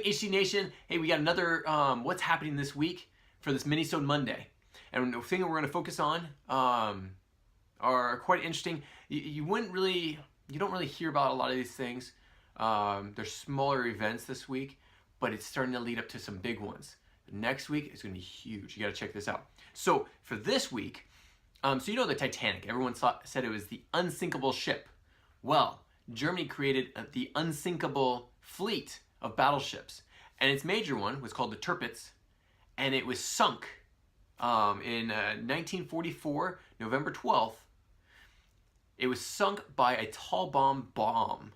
HC Nation? Hey, we got another what's happening this week for this Minisode Monday. And the thing that we're going to focus on are quite interesting. You don't really hear about a lot of these things. There's smaller events this week, but it's starting to lead up to some big ones. Next week is going to be huge. You got to check this out. So for this week, so you know the Titanic. Everyone said it was the unsinkable ship. Well, Germany created the unsinkable fleet of battleships, and its major one was called the Tirpitz, and it was sunk in 1944, November 12th. It was sunk by a tall boy bomb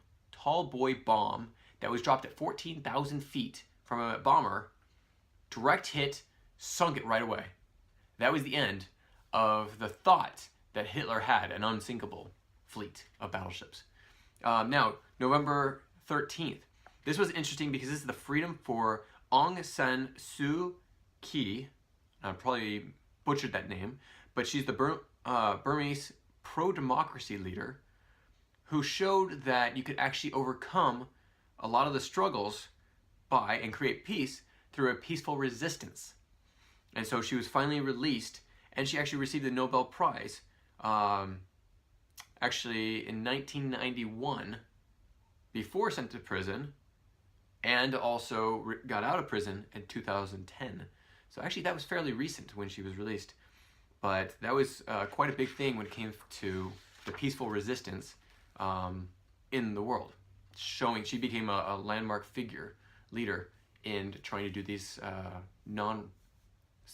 that was dropped at 14,000 feet from a bomber. Direct hit, sunk it right away. That was the end of the thought that Hitler had an unsinkable fleet of battleships. Now, November 13th. This was interesting because this is the freedom for Aung San Suu Kyi. I probably butchered that name, but she's the Burmese pro-democracy leader who showed that you could actually overcome a lot of the struggles by and create peace through a peaceful resistance. And so she was finally released, and she actually received the Nobel Prize actually in 1991 before sent to prison, and also got out of prison in 2010. So actually that was fairly recent when she was released. But that was quite a big thing when it came to the peaceful resistance in the world. Showing she became a landmark leader in trying to do these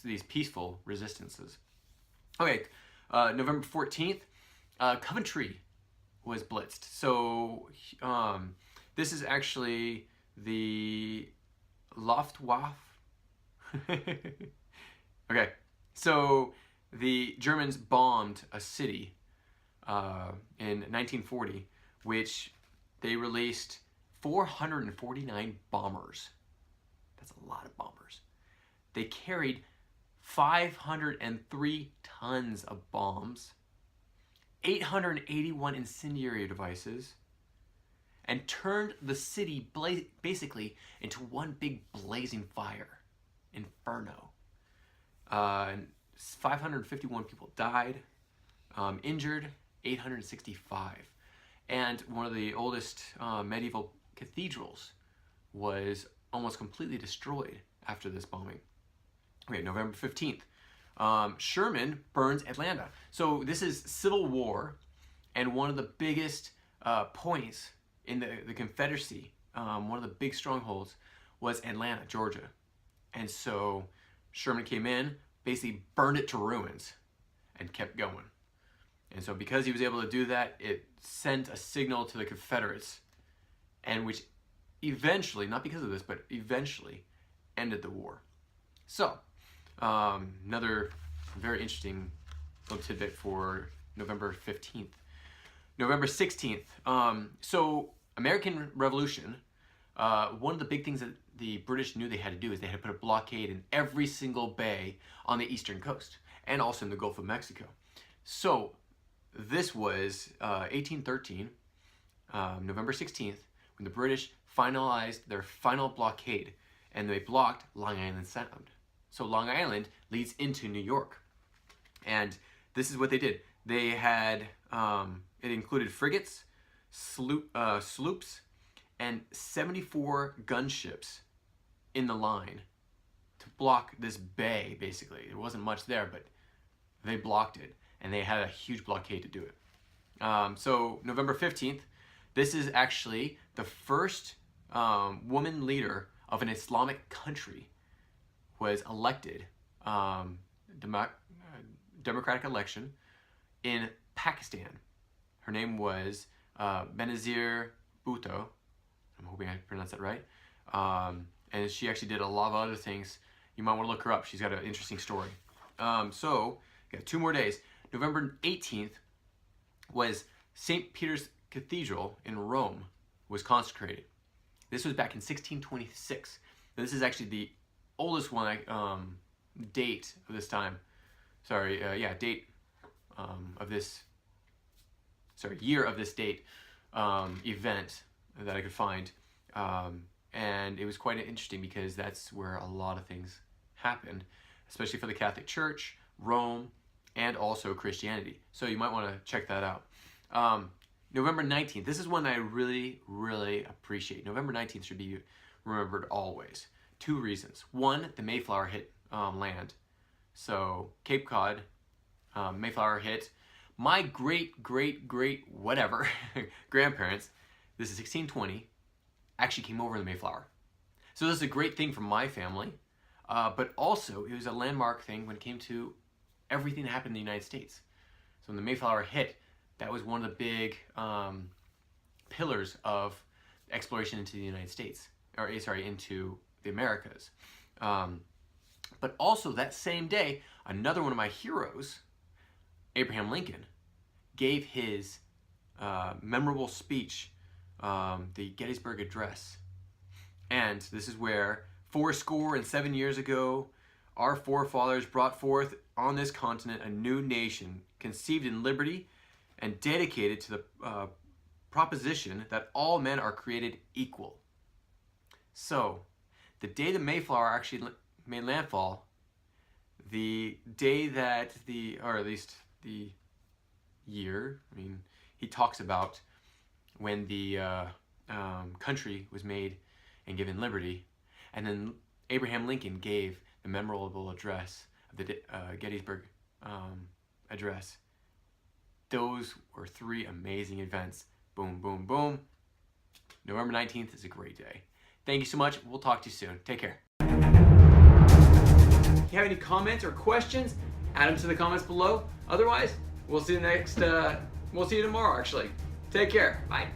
these peaceful resistances. Okay, November 14th, Coventry was blitzed. So this is actually the Luftwaffe. Okay, so the Germans bombed a city in 1940, which they released 449 bombers. That's a lot of bombers. They carried 503 tons of bombs, 881 incendiary devices, and turned the city basically into one big blazing fire. Inferno. 551 people died, injured 865. And one of the oldest medieval cathedrals was almost completely destroyed after this bombing. Okay, November 15th. Sherman burns Atlanta. So this is Civil War, and one of the biggest points in the Confederacy, one of the big strongholds, was Atlanta, Georgia. And so Sherman came in, basically burned it to ruins, and kept going. And so because he was able to do that, it sent a signal to the Confederates, and which eventually, not because of this, but eventually ended the war. So, another very interesting little tidbit for November 15th. November 16th. So, American Revolution, one of the big things that the British knew they had to do is they had to put a blockade in every single bay on the eastern coast, and also in the Gulf of Mexico. So, this was 1813, November 16th, when the British finalized their final blockade, and they blocked Long Island Sound. So Long Island leads into New York. And this is what they did. They had, it included frigates, sloops, and 74 gunships in the line to block this bay, basically. There wasn't much there, but they blocked it, and they had a huge blockade to do it. So November 15th, this is actually the first woman leader of an Islamic country was elected, democratic election in Pakistan. Her name was Benazir Bhutto. I'm hoping I pronounced that right. And she actually did a lot of other things. You might want to look her up. She's got an interesting story. So, got 2 more days. November 18th was St. Peter's Cathedral in Rome was consecrated. This was back in 1626. And this is actually the oldest one, date of this time. Sorry, date of this, year of this date event that I could find. And it was quite interesting because that's where a lot of things happened, especially for the Catholic Church, Rome, and also Christianity. So you might want to check that out. November 19th, this is one that I really, really appreciate. November 19th should be remembered always. 2 reasons. 1, the Mayflower hit land. So Cape Cod, Mayflower hit. My great whatever grandparents, this is 1620, actually came over the Mayflower. So this is a great thing for my family, but also it was a landmark thing when it came to everything that happened in the United States. So when the Mayflower hit, that was one of the big pillars of exploration into the United States, or sorry, into the Americas. But also that same day, another one of my heroes, Abraham Lincoln, gave his memorable speech, the Gettysburg Address. And this is where 77 years ago, our forefathers brought forth on this continent a new nation, conceived in liberty and dedicated to the proposition that all men are created equal. So, the day the Mayflower actually made landfall, the day that or at least the year, I mean, he talks about when the country was made and given liberty, and then Abraham Lincoln gave the memorable address of the Gettysburg Address. Those were 3 amazing events. Boom, boom, boom. November 19th is a great day. Thank you so much. We'll talk to you soon. Take care. If you have any comments or questions, add them to the comments below. Otherwise, we'll see you tomorrow actually. Take care. Bye.